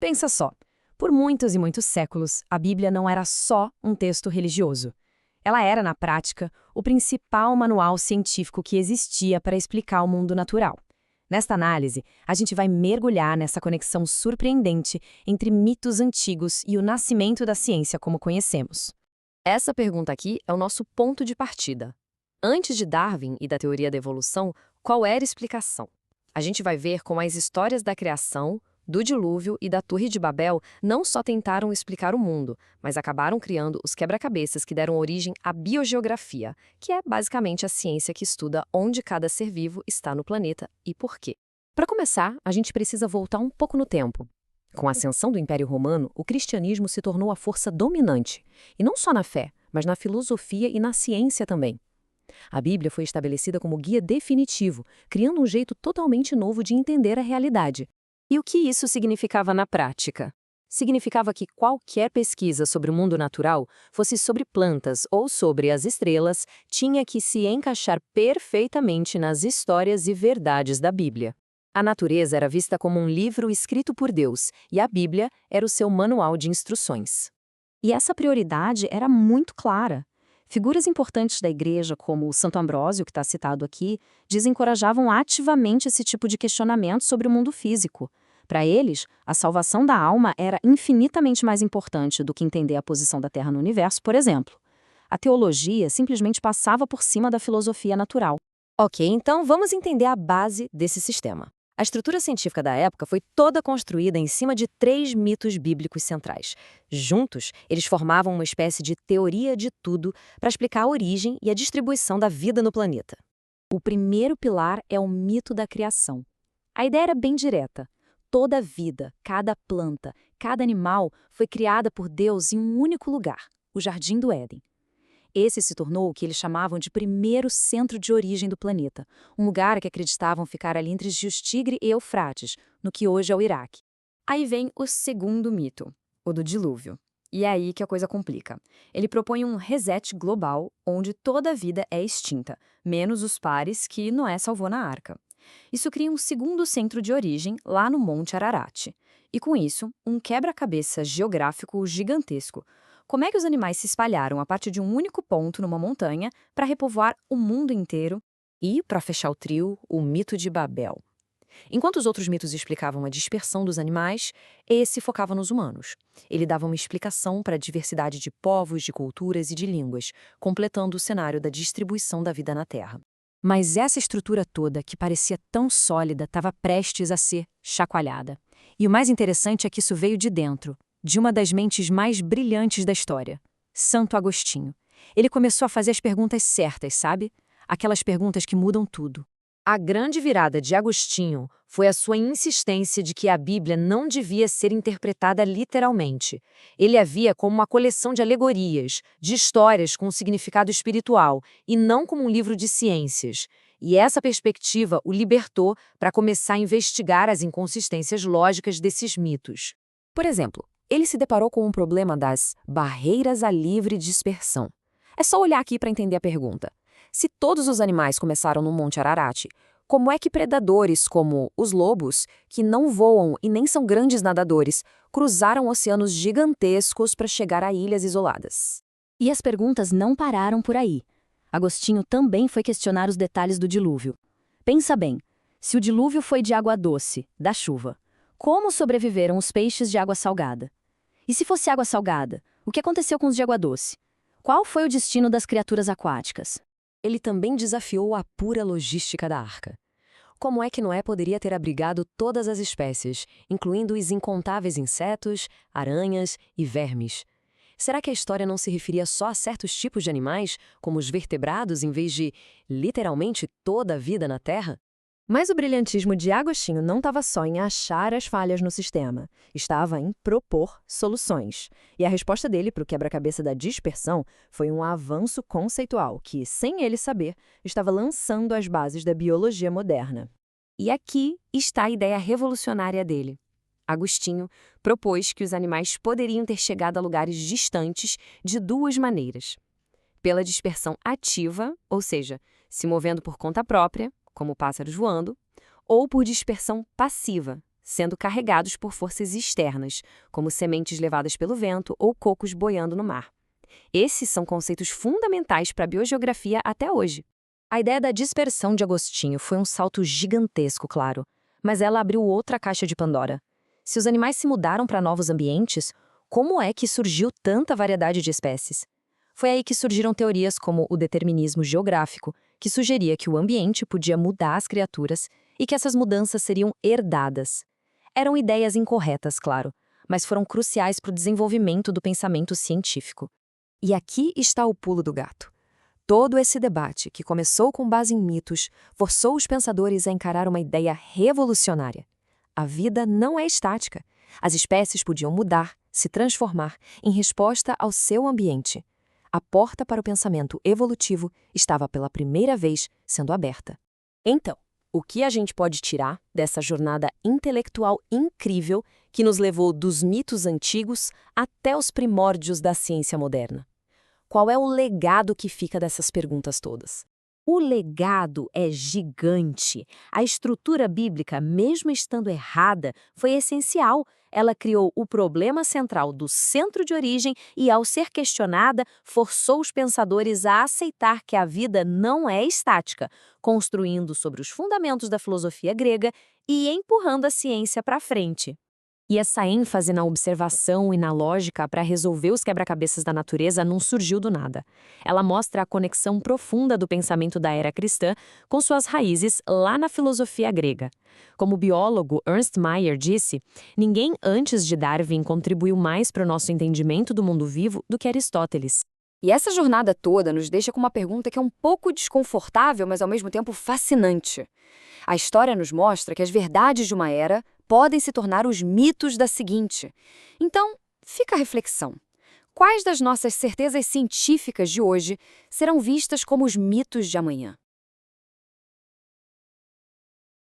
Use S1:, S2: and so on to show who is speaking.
S1: Pensa só, por muitos e muitos séculos, a Bíblia não era só um texto religioso. Ela era, na prática, o principal manual científico que existia para explicar o mundo natural. Nesta análise, a gente vai mergulhar nessa conexão surpreendente entre mitos antigos e o nascimento da ciência como conhecemos.
S2: Essa pergunta aqui é o nosso ponto de partida. Antes de Darwin e da teoria da evolução, qual era a explicação? A gente vai ver como as histórias da criação, do dilúvio e da Torre de Babel não só tentaram explicar o mundo, mas acabaram criando os quebra-cabeças que deram origem à biogeografia, que é basicamente a ciência que estuda onde cada ser vivo está no planeta e por quê. Para começar, a gente precisa voltar um pouco no tempo. Com a ascensão do Império Romano, o cristianismo se tornou a força dominante, e não só na fé, mas na filosofia e na ciência também. A Bíblia foi estabelecida como guia definitivo, criando um jeito totalmente novo de entender a realidade. E o que isso significava na prática? Significava que qualquer pesquisa sobre o mundo natural, fosse sobre plantas ou sobre as estrelas, tinha que se encaixar perfeitamente nas histórias e verdades da Bíblia. A natureza era vista como um livro escrito por Deus, e a Bíblia era o seu manual de instruções.
S1: E essa prioridade era muito clara. Figuras importantes da igreja, como o Santo Ambrósio, que está citado aqui, desencorajavam ativamente esse tipo de questionamento sobre o mundo físico. Para eles, a salvação da alma era infinitamente mais importante do que entender a posição da Terra no universo, por exemplo. A teologia simplesmente passava por cima da filosofia natural.
S2: Ok, então vamos entender a base desse sistema. A estrutura científica da época foi toda construída em cima de 3 mitos bíblicos centrais. Juntos, eles formavam uma espécie de teoria de tudo para explicar a origem e a distribuição da vida no planeta.
S1: O primeiro pilar é o mito da criação. A ideia era bem direta. Toda vida, cada planta, cada animal foi criada por Deus em um único lugar, o Jardim do Éden. Esse se tornou o que eles chamavam de primeiro centro de origem do planeta, um lugar que acreditavam ficar ali entre Rios Tigre e Eufrates, no que hoje é o Iraque.
S2: Aí vem o segundo mito, o do dilúvio. E é aí que a coisa complica. Ele propõe um reset global, onde toda a vida é extinta, menos os pares que Noé salvou na arca. Isso cria um segundo centro de origem lá no Monte Ararat. E com isso, um quebra-cabeça geográfico gigantesco. Como é que os animais se espalharam a partir de um único ponto numa montanha para repovoar o mundo inteiro? E, para fechar o trio, o mito de Babel. Enquanto os outros mitos explicavam a dispersão dos animais, esse focava nos humanos. Ele dava uma explicação para a diversidade de povos, de culturas e de línguas, completando o cenário da distribuição da vida na Terra.
S1: Mas essa estrutura toda, que parecia tão sólida, estava prestes a ser chacoalhada. E o mais interessante é que isso veio de dentro, de uma das mentes mais brilhantes da história, Santo Agostinho. Ele começou a fazer as perguntas certas, sabe? Aquelas perguntas que mudam tudo.
S2: A grande virada de Agostinho foi a sua insistência de que a Bíblia não devia ser interpretada literalmente. Ele a via como uma coleção de alegorias, de histórias com significado espiritual, e não como um livro de ciências. E essa perspectiva o libertou para começar a investigar as inconsistências lógicas desses mitos. Por exemplo, ele se deparou com o problema das barreiras à livre dispersão. É só olhar aqui para entender a pergunta. Se todos os animais começaram no Monte Ararat, como é que predadores como os lobos, que não voam e nem são grandes nadadores, cruzaram oceanos gigantescos para chegar a ilhas isoladas?
S1: E as perguntas não pararam por aí. Agostinho também foi questionar os detalhes do dilúvio. Pensa bem, se o dilúvio foi de água doce, da chuva, como sobreviveram os peixes de água salgada? E se fosse água salgada, o que aconteceu com os de água doce? Qual foi o destino das criaturas aquáticas?
S2: Ele também desafiou a pura logística da arca. Como é que Noé poderia ter abrigado todas as espécies, incluindo os incontáveis insetos, aranhas e vermes? Será que a história não se referia só a certos tipos de animais, como os vertebrados, em vez de, literalmente, toda a vida na Terra? Mas o brilhantismo de Agostinho não estava só em achar as falhas no sistema, estava em propor soluções. E a resposta dele para o quebra-cabeça da dispersão foi um avanço conceitual que, sem ele saber, estava lançando as bases da biologia moderna. E aqui está a ideia revolucionária dele. Agostinho propôs que os animais poderiam ter chegado a lugares distantes de duas maneiras. Pela dispersão ativa, ou seja, se movendo por conta própria, como pássaros voando, ou por dispersão passiva, sendo carregados por forças externas, como sementes levadas pelo vento ou cocos boiando no mar. Esses são conceitos fundamentais para a biogeografia até hoje. A ideia da dispersão de Agostinho foi um salto gigantesco, claro, mas ela abriu outra caixa de Pandora. Se os animais se mudaram para novos ambientes, como é que surgiu tanta variedade de espécies? Foi aí que surgiram teorias como o determinismo geográfico, que sugeria que o ambiente podia mudar as criaturas e que essas mudanças seriam herdadas. Eram ideias incorretas, claro, mas foram cruciais para o desenvolvimento do pensamento científico. E aqui está o pulo do gato. Todo esse debate, que começou com base em mitos, forçou os pensadores a encarar uma ideia revolucionária. A vida não é estática. As espécies podiam mudar, se transformar, em resposta ao seu ambiente. A porta para o pensamento evolutivo estava pela primeira vez sendo aberta. Então, o que a gente pode tirar dessa jornada intelectual incrível que nos levou dos mitos antigos até os primórdios da ciência moderna? Qual é o legado que fica dessas perguntas todas?
S1: O legado é gigante. A estrutura bíblica, mesmo estando errada, foi essencial. Ela criou o problema central do centro de origem e, ao ser questionada, forçou os pensadores a aceitar que a vida não é estática, construindo sobre os fundamentos da filosofia grega e empurrando a ciência para frente.
S2: E essa ênfase na observação e na lógica para resolver os quebra-cabeças da natureza não surgiu do nada. Ela mostra a conexão profunda do pensamento da era cristã com suas raízes lá na filosofia grega. Como o biólogo Ernst Mayr disse, ninguém antes de Darwin contribuiu mais para o nosso entendimento do mundo vivo do que Aristóteles. E essa jornada toda nos deixa com uma pergunta que é um pouco desconfortável, mas ao mesmo tempo fascinante. A história nos mostra que as verdades de uma era podem se tornar os mitos da seguinte. Então, fica a reflexão. Quais das nossas certezas científicas de hoje serão vistas como os mitos de amanhã?